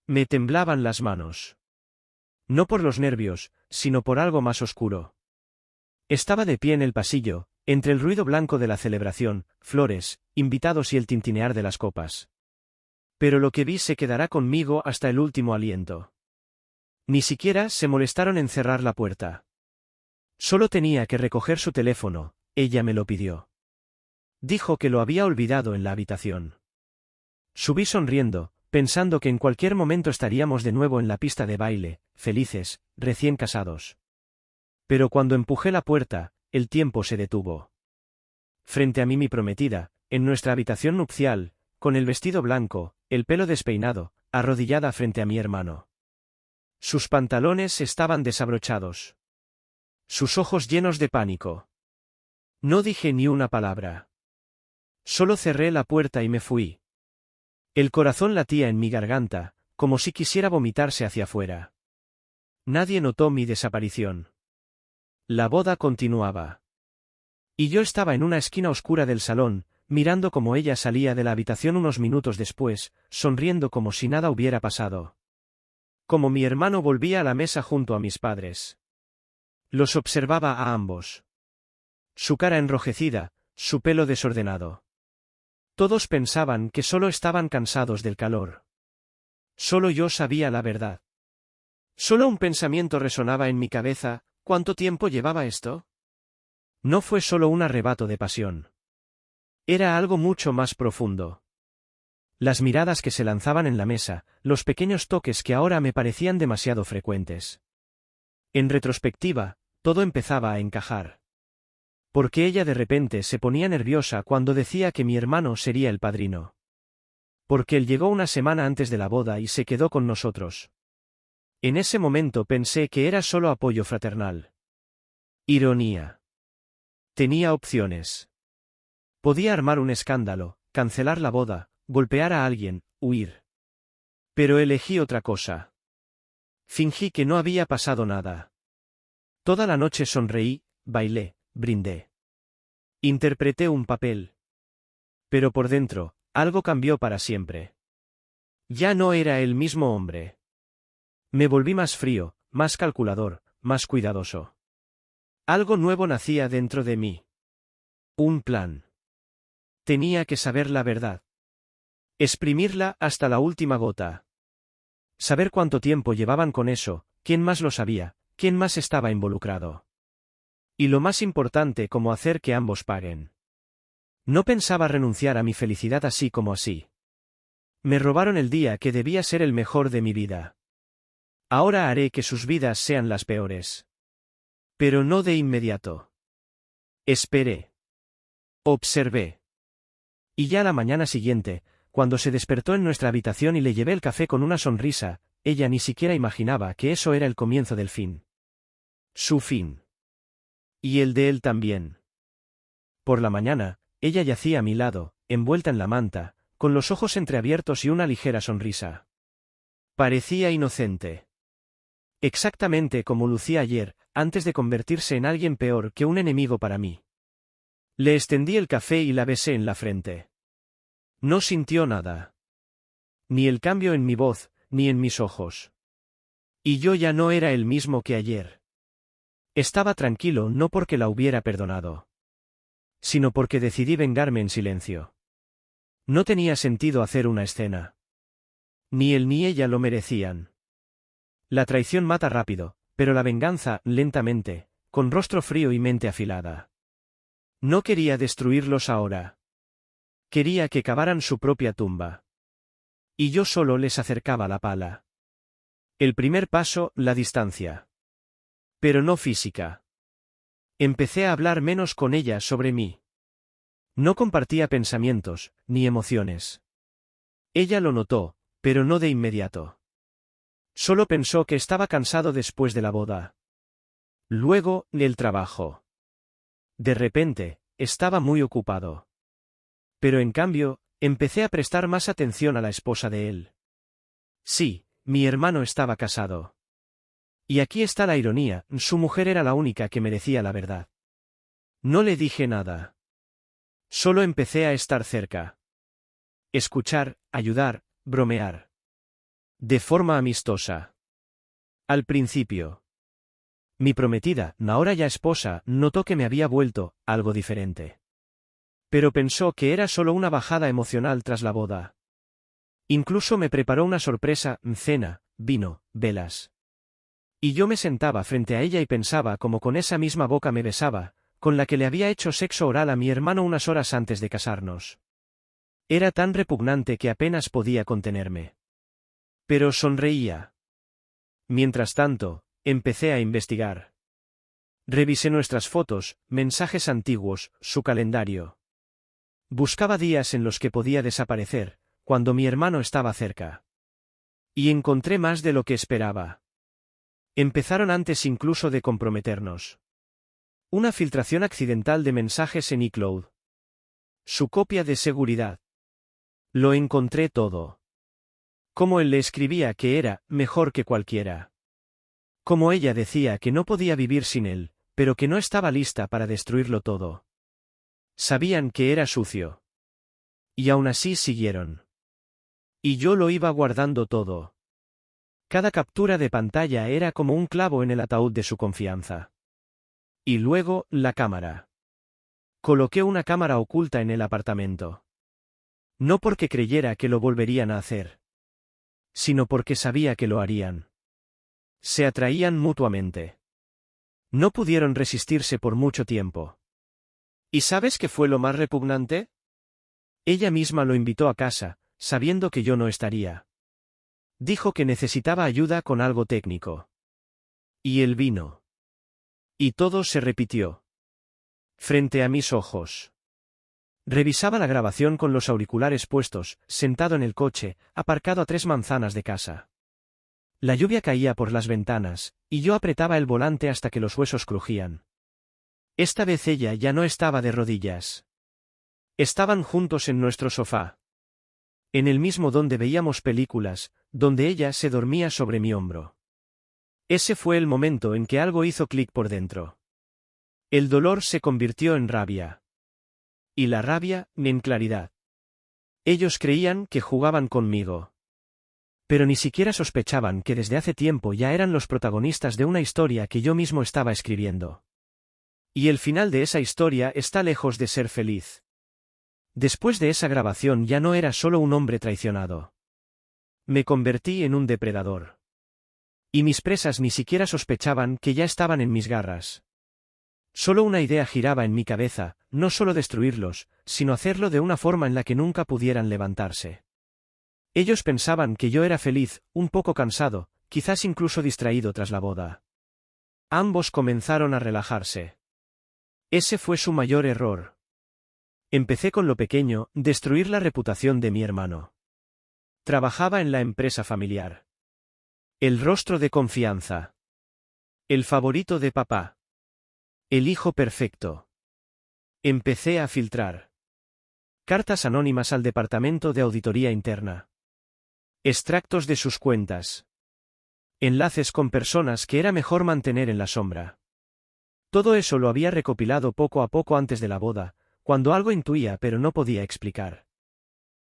Me temblaban las manos. No por los nervios, sino por algo más oscuro. Estaba de pie en el pasillo, entre el ruido blanco de la celebración, flores, invitados y el tintinear de las copas. Pero lo que vi se quedará conmigo hasta el último aliento. Ni siquiera se molestaron en cerrar la puerta. Solo tenía que recoger su teléfono, ella me lo pidió. Dijo que lo había olvidado en la habitación. Subí sonriendo, pensando que en cualquier momento estaríamos de nuevo en la pista de baile, felices, recién casados. Pero cuando empujé la puerta, el tiempo se detuvo. Frente a mí mi prometida, en nuestra habitación nupcial, con el vestido blanco, el pelo despeinado, arrodillada frente a mi hermano. Sus pantalones estaban desabrochados. Sus ojos llenos de pánico. No dije ni una palabra. Solo cerré la puerta y me fui. El corazón latía en mi garganta, como si quisiera vomitarse hacia afuera. Nadie notó mi desaparición. La boda continuaba. Y yo estaba en una esquina oscura del salón, mirando cómo ella salía de la habitación unos minutos después, sonriendo como si nada hubiera pasado. Como mi hermano volvía a la mesa junto a mis padres. Los observaba a ambos. Su cara enrojecida, su pelo desordenado. Todos pensaban que solo estaban cansados del calor. Solo yo sabía la verdad. Solo un pensamiento resonaba en mi cabeza: ¿cuánto tiempo llevaba esto? No fue solo un arrebato de pasión. Era algo mucho más profundo. Las miradas que se lanzaban en la mesa, los pequeños toques que ahora me parecían demasiado frecuentes. En retrospectiva, todo empezaba a encajar. Porque ella de repente se ponía nerviosa cuando decía que mi hermano sería el padrino. Porque él llegó una semana antes de la boda y se quedó con nosotros. En ese momento pensé que era solo apoyo fraternal. Ironía. Tenía opciones. Podía armar un escándalo, cancelar la boda, golpear a alguien, huir. Pero elegí otra cosa. Fingí que no había pasado nada. Toda la noche sonreí, bailé, brindé. Interpreté un papel. Pero por dentro, algo cambió para siempre. Ya no era el mismo hombre. Me volví más frío, más calculador, más cuidadoso. Algo nuevo nacía dentro de mí. Un plan. Tenía que saber la verdad. Exprimirla hasta la última gota. Saber cuánto tiempo llevaban con eso, quién más lo sabía, quién más estaba involucrado. Y lo más importante, cómo hacer que ambos paguen. No pensaba renunciar a mi felicidad así como así. Me robaron el día que debía ser el mejor de mi vida. Ahora haré que sus vidas sean las peores. Pero no de inmediato. Esperé. Observé. Y ya la mañana siguiente, cuando se despertó en nuestra habitación y le llevé el café con una sonrisa, ella ni siquiera imaginaba que eso era el comienzo del fin. Su fin. Y el de él también. Por la mañana, ella yacía a mi lado, envuelta en la manta, con los ojos entreabiertos y una ligera sonrisa. Parecía inocente. Exactamente como lucía ayer, antes de convertirse en alguien peor que un enemigo para mí. Le extendí el café y la besé en la frente. No sintió nada. Ni el cambio en mi voz, ni en mis ojos. Y yo ya no era el mismo que ayer. Estaba tranquilo no porque la hubiera perdonado, sino porque decidí vengarme en silencio. No tenía sentido hacer una escena. Ni él ni ella lo merecían. La traición mata rápido, pero la venganza, lentamente, con rostro frío y mente afilada. No quería destruirlos ahora. Quería que cavaran su propia tumba. Y yo solo les acercaba la pala. El primer paso, la distancia. Pero no física. Empecé a hablar menos con ella sobre mí. No compartía pensamientos, ni emociones. Ella lo notó, pero no de inmediato. Solo pensó que estaba cansado después de la boda. Luego, el trabajo. De repente, estaba muy ocupado. Pero en cambio, empecé a prestar más atención a la esposa de él. Sí, mi hermano estaba casado. Y aquí está la ironía, su mujer era la única que merecía la verdad. No le dije nada. Solo empecé a estar cerca. Escuchar, ayudar, bromear. De forma amistosa. Al principio. Mi prometida, ahora ya esposa, notó que me había vuelto algo diferente. Pero pensó que era solo una bajada emocional tras la boda. Incluso me preparó una sorpresa, cena, vino, velas. Y yo me sentaba frente a ella y pensaba cómo con esa misma boca me besaba, con la que le había hecho sexo oral a mi hermano unas horas antes de casarnos. Era tan repugnante que apenas podía contenerme. Pero sonreía. Mientras tanto, empecé a investigar. Revisé nuestras fotos, mensajes antiguos, su calendario. Buscaba días en los que podía desaparecer, cuando mi hermano estaba cerca. Y encontré más de lo que esperaba. Empezaron antes incluso de comprometernos. Una filtración accidental de mensajes en iCloud. Su copia de seguridad. Lo encontré todo. Como él le escribía que era mejor que cualquiera. Como ella decía que no podía vivir sin él, pero que no estaba lista para destruirlo todo. Sabían que era sucio. Y aún así siguieron. Y yo lo iba guardando todo. Cada captura de pantalla era como un clavo en el ataúd de su confianza. Y luego, la cámara. Coloqué una cámara oculta en el apartamento. No porque creyera que lo volverían a hacer, sino porque sabía que lo harían. Se atraían mutuamente. No pudieron resistirse por mucho tiempo. ¿Y sabes qué fue lo más repugnante? Ella misma lo invitó a casa, sabiendo que yo no estaría. Dijo que necesitaba ayuda con algo técnico. Y él vino. Y todo se repitió. Frente a mis ojos. Revisaba la grabación con los auriculares puestos, sentado en el coche, aparcado a 3 manzanas de casa. La lluvia caía por las ventanas, y yo apretaba el volante hasta que los huesos crujían. Esta vez ella ya no estaba de rodillas. Estaban juntos en nuestro sofá. En el mismo donde veíamos películas, donde ella se dormía sobre mi hombro. Ese fue el momento en que algo hizo clic por dentro. El dolor se convirtió en rabia. Y la rabia, en claridad. Ellos creían que jugaban conmigo. Pero ni siquiera sospechaban que desde hace tiempo ya eran los protagonistas de una historia que yo mismo estaba escribiendo. Y el final de esa historia está lejos de ser feliz. Después de esa grabación ya no era solo un hombre traicionado. Me convertí en un depredador. Y mis presas ni siquiera sospechaban que ya estaban en mis garras. Solo una idea giraba en mi cabeza, no solo destruirlos, sino hacerlo de una forma en la que nunca pudieran levantarse. Ellos pensaban que yo era feliz, un poco cansado, quizás incluso distraído tras la boda. Ambos comenzaron a relajarse. Ese fue su mayor error. Empecé con lo pequeño, destruir la reputación de mi hermano. Trabajaba en la empresa familiar. El rostro de confianza. El favorito de papá. El hijo perfecto. Empecé a filtrar. Cartas anónimas al departamento de auditoría interna. Extractos de sus cuentas. Enlaces con personas que era mejor mantener en la sombra. Todo eso lo había recopilado poco a poco antes de la boda, cuando algo intuía pero no podía explicar.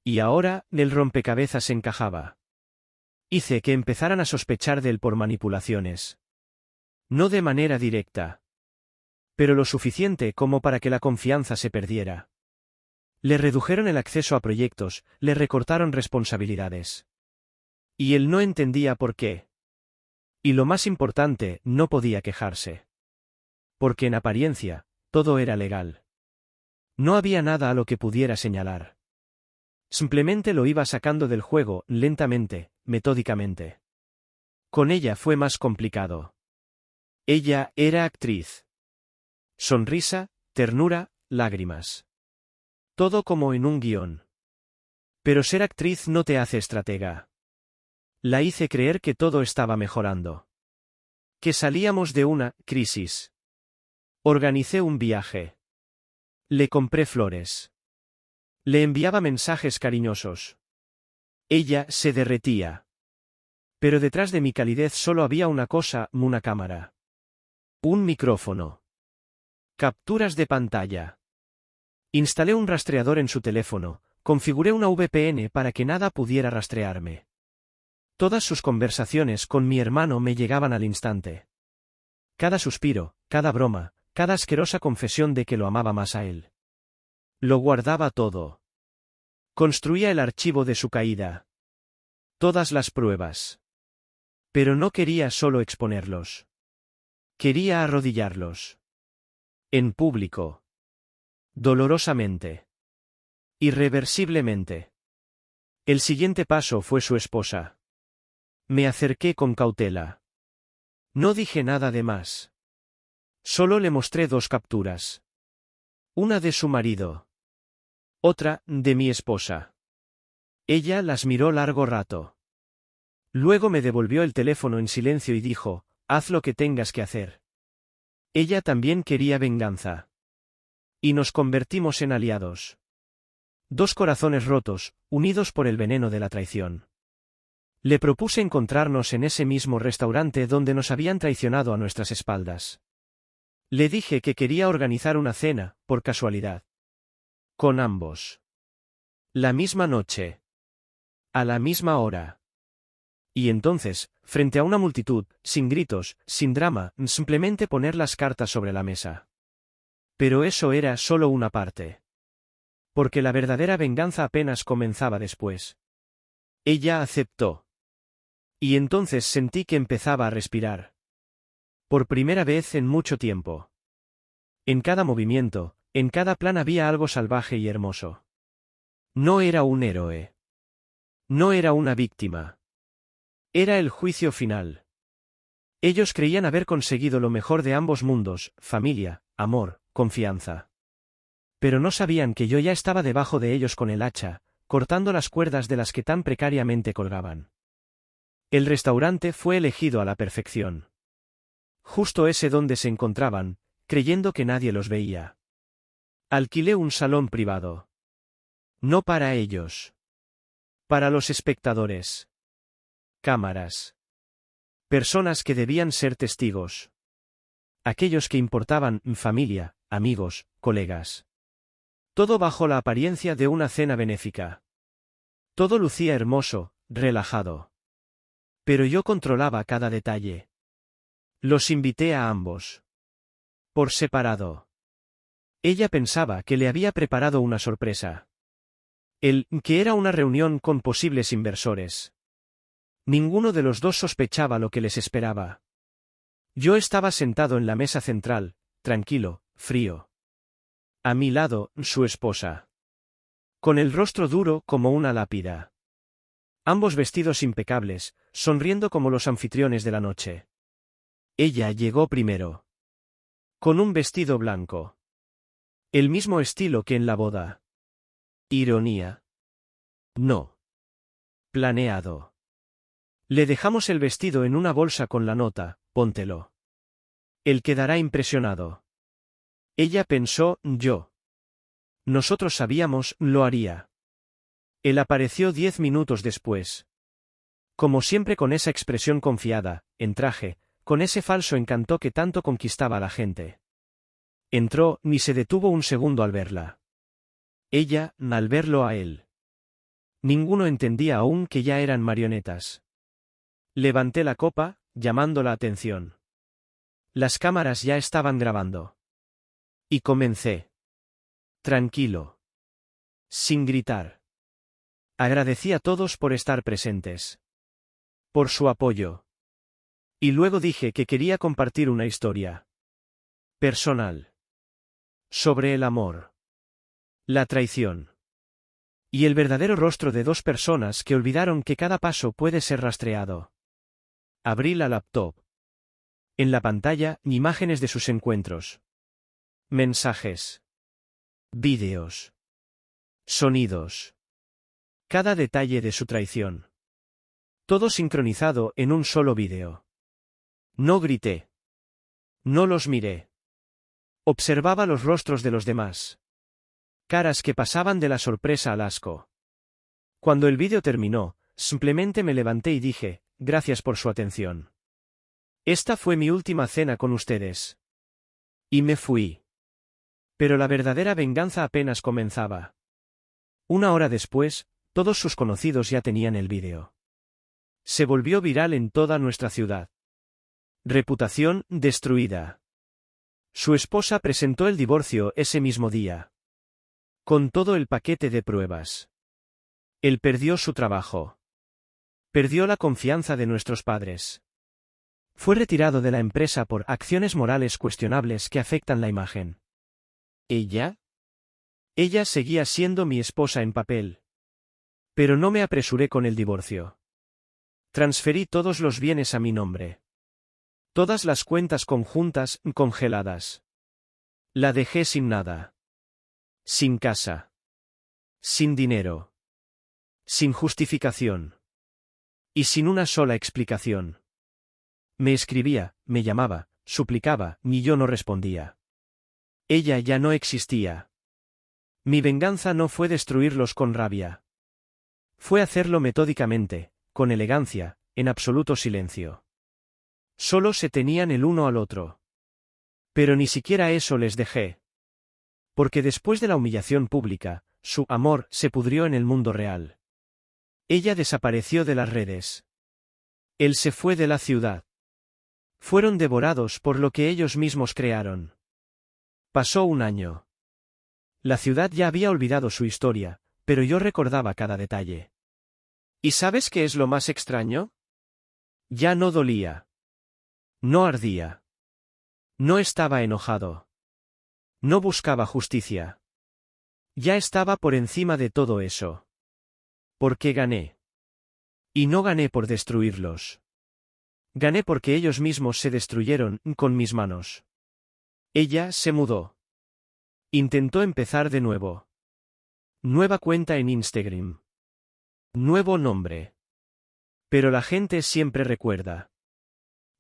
Y ahora, el rompecabezas encajaba. Hice que empezaran a sospechar de él por manipulaciones. No de manera directa. Pero lo suficiente como para que la confianza se perdiera. Le redujeron el acceso a proyectos, le recortaron responsabilidades. Y él no entendía por qué. Y lo más importante, no podía quejarse. Porque en apariencia, todo era legal. No había nada a lo que pudiera señalar. Simplemente lo iba sacando del juego, lentamente, metódicamente. Con ella fue más complicado. Ella era actriz. Sonrisa, ternura, lágrimas. Todo como en un guión. Pero ser actriz no te hace estratega. La hice creer que todo estaba mejorando. Que salíamos de una crisis. Organicé un viaje. Le compré flores. Le enviaba mensajes cariñosos. Ella se derretía. Pero detrás de mi calidez solo había una cosa, una cámara. Un micrófono. Capturas de pantalla. Instalé un rastreador en su teléfono, configuré una VPN para que nada pudiera rastrearme. Todas sus conversaciones con mi hermano me llegaban al instante. Cada suspiro, cada broma, cada asquerosa confesión de que lo amaba más a él. Lo guardaba todo. Construía el archivo de su caída. Todas las pruebas. Pero no quería solo exponerlos. Quería arrodillarlos. En público. Dolorosamente. Irreversiblemente. El siguiente paso fue su esposa. Me acerqué con cautela. No dije nada de más. Solo le mostré 2 capturas. Una de su marido. Otra, de mi esposa. Ella las miró largo rato. Luego me devolvió el teléfono en silencio y dijo, haz lo que tengas que hacer. Ella también quería venganza. Y nos convertimos en aliados. 2 corazones rotos, unidos por el veneno de la traición. Le propuse encontrarnos en ese mismo restaurante donde nos habían traicionado a nuestras espaldas. Le dije que quería organizar una cena, por casualidad. Con ambos. La misma noche. A la misma hora. Y entonces, frente a una multitud, sin gritos, sin drama, simplemente poner las cartas sobre la mesa. Pero eso era solo una parte. Porque la verdadera venganza apenas comenzaba después. Ella aceptó. Y entonces sentí que empezaba a respirar. Por primera vez en mucho tiempo. En cada movimiento, en cada plan había algo salvaje y hermoso. No era un héroe. No era una víctima. Era el juicio final. Ellos creían haber conseguido lo mejor de ambos mundos, familia, amor, confianza. Pero no sabían que yo ya estaba debajo de ellos con el hacha, cortando las cuerdas de las que tan precariamente colgaban. El restaurante fue elegido a la perfección. Justo ese donde se encontraban, creyendo que nadie los veía. Alquilé un salón privado. No para ellos. Para los espectadores. Cámaras. Personas que debían ser testigos. Aquellos que importaban, familia, amigos, colegas. Todo bajo la apariencia de una cena benéfica. Todo lucía hermoso, relajado. Pero yo controlaba cada detalle. Los invité a ambos. Por separado. Ella pensaba que le había preparado una sorpresa. Él, que era una reunión con posibles inversores. Ninguno de los dos sospechaba lo que les esperaba. Yo estaba sentado en la mesa central, tranquilo, frío. A mi lado, su esposa. Con el rostro duro como una lápida. Ambos vestidos impecables, sonriendo como los anfitriones de la noche. Ella llegó primero. Con un vestido blanco. El mismo estilo que en la boda. Ironía. No. Planeado. Le dejamos el vestido en una bolsa con la nota, póntelo. Él quedará impresionado. Ella pensó, yo. Nosotros sabíamos, lo haría. Él apareció 10 minutos después. Como siempre con esa expresión confiada, en traje, con ese falso encanto que tanto conquistaba a la gente. Entró, ni se detuvo un segundo al verla. Ella, al verlo a él. Ninguno entendía aún que ya eran marionetas. Levanté la copa, llamando la atención. Las cámaras ya estaban grabando. Y comencé. Tranquilo. Sin gritar. Agradecí a todos por estar presentes. Por su apoyo. Y luego dije que quería compartir una historia. Personal. Sobre el amor. La traición. Y el verdadero rostro de 2 personas que olvidaron que cada paso puede ser rastreado. Abrí la laptop. En la pantalla, imágenes de sus encuentros. Mensajes. Vídeos. Sonidos. Cada detalle de su traición. Todo sincronizado en un solo vídeo. No grité. No los miré. Observaba los rostros de los demás. Caras que pasaban de la sorpresa al asco. Cuando el vídeo terminó, simplemente me levanté y dije, gracias por su atención. Esta fue mi última cena con ustedes. Y me fui. Pero la verdadera venganza apenas comenzaba. 1 hora después, todos sus conocidos ya tenían el vídeo. Se volvió viral en toda nuestra ciudad. Reputación destruida. Su esposa presentó el divorcio ese mismo día. Con todo el paquete de pruebas. Él perdió su trabajo. Perdió la confianza de nuestros padres. Fue retirado de la empresa por acciones morales cuestionables que afectan la imagen. ¿Ella? Ella seguía siendo mi esposa en papel. Pero no me apresuré con el divorcio. Transferí todos los bienes a mi nombre. Todas las cuentas conjuntas, congeladas. La dejé sin nada. Sin casa. Sin dinero. Sin justificación. Y sin una sola explicación. Me escribía, me llamaba, suplicaba, y yo no respondía. Ella ya no existía. Mi venganza no fue destruirlos con rabia. Fue hacerlo metódicamente, con elegancia, en absoluto silencio. Solo se tenían el uno al otro. Pero ni siquiera eso les dejé. Porque después de la humillación pública, su amor se pudrió en el mundo real. Ella desapareció de las redes. Él se fue de la ciudad. Fueron devorados por lo que ellos mismos crearon. Pasó un año. La ciudad ya había olvidado su historia, pero yo recordaba cada detalle. ¿Y sabes qué es lo más extraño? Ya no dolía. No ardía. No estaba enojado. No buscaba justicia. Ya estaba por encima de todo eso. Porque gané. Y no gané por destruirlos. Gané porque ellos mismos se destruyeron, con mis manos. Ella se mudó. Intentó empezar de nuevo. Nueva cuenta en Instagram. Nuevo nombre. Pero la gente siempre recuerda.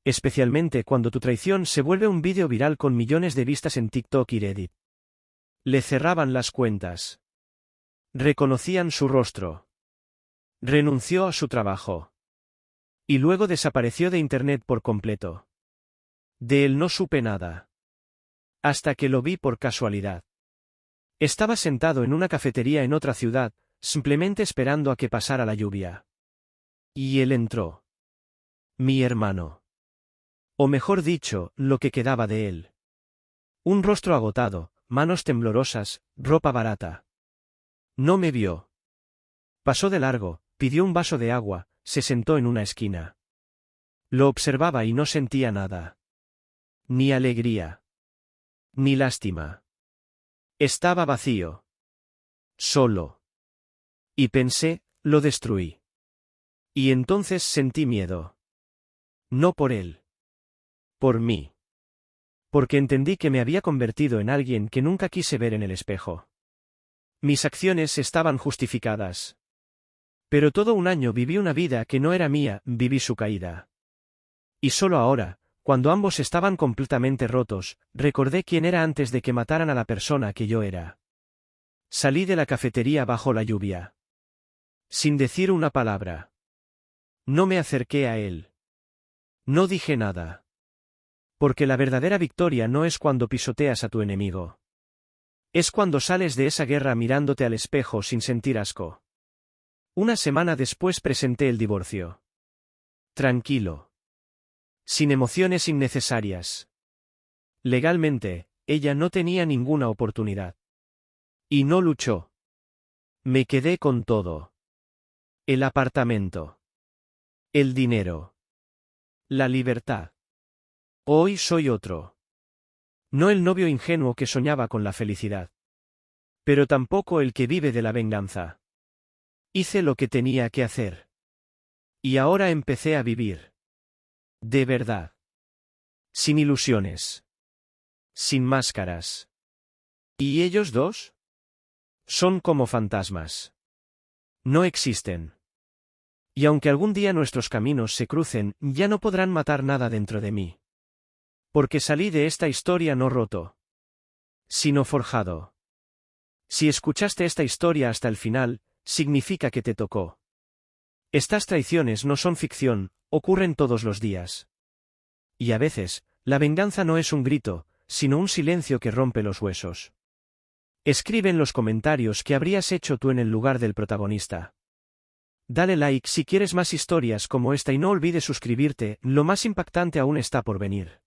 Especialmente cuando tu traición se vuelve un vídeo viral con millones de vistas en TikTok y Reddit. Le cerraban las cuentas. Reconocían su rostro. Renunció a su trabajo. Y luego desapareció de Internet por completo. De él no supe nada. Hasta que lo vi por casualidad. Estaba sentado en una cafetería en otra ciudad, simplemente esperando a que pasara la lluvia. Y él entró. Mi hermano. O mejor dicho, lo que quedaba de él. Un rostro agotado, manos temblorosas, ropa barata. No me vio. Pasó de largo, pidió un vaso de agua, se sentó en una esquina. Lo observaba y no sentía nada. Ni alegría. Ni lástima. Estaba vacío. Solo. Y pensé, lo destruí. Y entonces sentí miedo. No por él. Por mí. Porque entendí que me había convertido en alguien que nunca quise ver en el espejo. Mis acciones estaban justificadas. Pero todo un año viví una vida que no era mía, viví su caída. Y solo ahora, cuando ambos estaban completamente rotos, recordé quién era antes de que mataran a la persona que yo era. Salí de la cafetería bajo la lluvia. Sin decir una palabra. No me acerqué a él. No dije nada. Porque la verdadera victoria no es cuando pisoteas a tu enemigo. Es cuando sales de esa guerra mirándote al espejo sin sentir asco. Una semana después presenté el divorcio. Tranquilo. Sin emociones innecesarias. Legalmente, ella no tenía ninguna oportunidad. Y no luchó. Me quedé con todo. El apartamento. El dinero. La libertad. Hoy soy otro. No el novio ingenuo que soñaba con la felicidad. Pero tampoco el que vive de la venganza. Hice lo que tenía que hacer. Y ahora empecé a vivir. De verdad. Sin ilusiones. Sin máscaras. ¿Y ellos dos? Son como fantasmas. No existen. Y aunque algún día nuestros caminos se crucen, ya no podrán matar nada dentro de mí. Porque salí de esta historia no roto, sino forjado. Si escuchaste esta historia hasta el final, significa que te tocó. Estas traiciones no son ficción, ocurren todos los días. Y a veces, la venganza no es un grito, sino un silencio que rompe los huesos. Escribe en los comentarios qué habrías hecho tú en el lugar del protagonista. Dale like si quieres más historias como esta y no olvides suscribirte, lo más impactante aún está por venir.